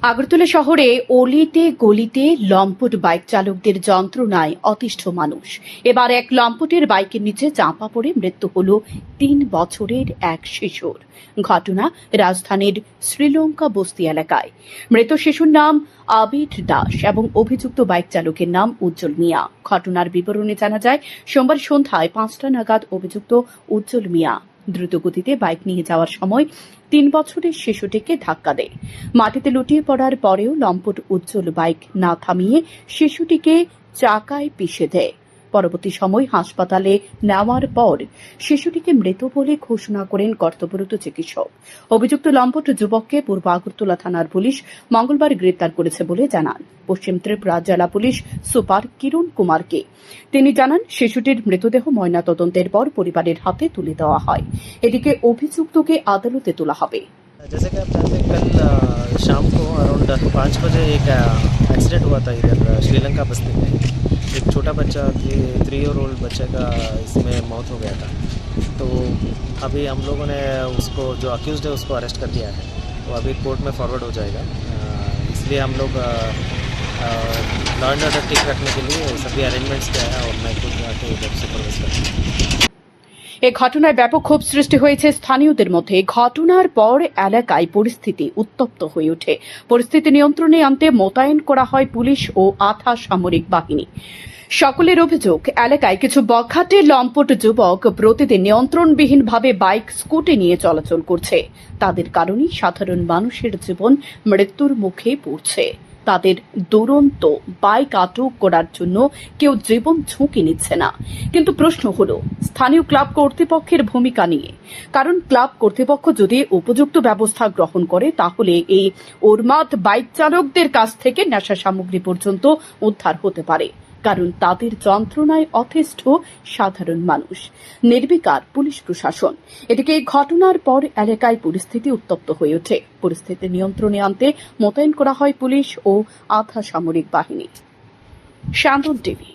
আগরতলা শহরে অলিতে গলিতে লম্পট বাইক চালকদের যন্ত্রণায় অতিষ্ঠ মানুষ। এবার এক লম্পটের বাইকের নিচে চাপা পড়ে মৃত্যু হল ৩ বছরের এক শিশুর। ঘটনা রাজধানীর শ্রীলঙ্কা বস্তি এলাকায়। মৃত শিশুর নাম আবিদ দাস এবং অভিযুক্ত বাইক চালকের নাম উজ্জ্বল মিয়া। ঘটনার বিবরণে জানা যায়, সোমবার সন্ধ্যায় ৫টা নাগাদ অভিযুক্ত উজ্জ্বল মিয়া দ্রুতগতিতে বাইক নিয়ে যাওয়ার সময় ৩ বছরের শিশুটিকে ধাক্কা দেয়। মাটিতে লুটিয়ে পড়ার পরেও লম্পট উজ্জ্বল বাইক না থামিয়ে শিশুটিকে চাকায় পিষে দেয়। পরবর্তী সময় হাসপাতালে নেওয়ার পর শিশুটিকে মৃত বলে ঘোষণা করেন কর্তব্যরত চিকিৎসক। অভিযুক্ত লম্পট যুবককে পূর্ব আগরতলা থানার পুলিশ মঙ্গলবার গ্রেপ্তার করেছে বলে জানান পশ্চিম ত্রিপুরা জেলা পুলিশ সুপার কিরণ কুমারকে। তিনি জানান, শিশুটির মৃতদেহ ময়নাতদন্তের পর পরিবারের হাতে তুলে দেওয়া হয়। এদিকে অভিযুক্তকে আদালতে তোলা হবে। जैसे कि आप जानते हैं, कल शाम को अराउंड 5 बजे एक एक्सीडेंट हुआ था इधर श्रीलंका बस्ती में। एक छोटा बच्चा 3 ईयर ओल्ड बच्चे का इसमें मौत हो गया था। तो अभी हम लोगों ने उसको जो अक्यूज़्ड है उसको अरेस्ट कर दिया है, तो अभी कोर्ट में फॉरवर्ड हो जाएगा। इसलिए हम लोग लॉ एंड ऑर्डर ठीक रखने के लिए सभी अरेंजमेंट्स किया है और मैं खुद आके इधर सुपरवाइज करता हूँ। এ ঘটনায় ব্যাপক ক্ষোভ সৃষ্টি হয়েছে স্থানীয়দের মধ্যে। ঘটনার পর এলাকায় পরিস্থিতি উত্তপ্ত হয়ে ওঠে। পরিস্থিতি নিয়ন্ত্রণে আনতে মোতায়েন করা হয় পুলিশ ও আধা সামরিক বাহিনী। সকলের অভিযোগ, এলাকায় কিছু বখাটে লম্পট যুবক প্রতিদিন নিয়ন্ত্রণবিহীনভাবে বাইক স্কুটি নিয়ে চলাচল করছে। তাদের কারণেই সাধারণ মানুষের জীবন মৃত্যুর মুখে পড়ছে। তাদের দুরন্ত বাইক আটক করার জন্য কেউ জীবন ঝুঁকি নিচ্ছে না। কিন্তু প্রশ্ন হলো স্থানীয় ক্লাব কর্তৃপক্ষের ভূমিকা নিয়ে। কারণ ক্লাব কর্তৃপক্ষ যদি উপযুক্ত ব্যবস্থা গ্রহণ করে তাহলে এই উন্মাদ বাইক চালকদের কাছ থেকে নেশা সামগ্রী পর্যন্ত উদ্ধার হতে পারে। কারণ তাদের যন্ত্রণায় অতিষ্ঠ সাধারণ মানুষ, নির্বিকার পুলিশ প্রশাসন। এদিকে এই ঘটনার পর এলাকায় পরিস্থিতি উত্তপ্ত হয়ে ওঠে। পরিস্থিতি নিয়ন্ত্রণে আনতে মোতায়েন করা হয় পুলিশ ও আধা সামরিক বাহিনী। শান্তন টিভি।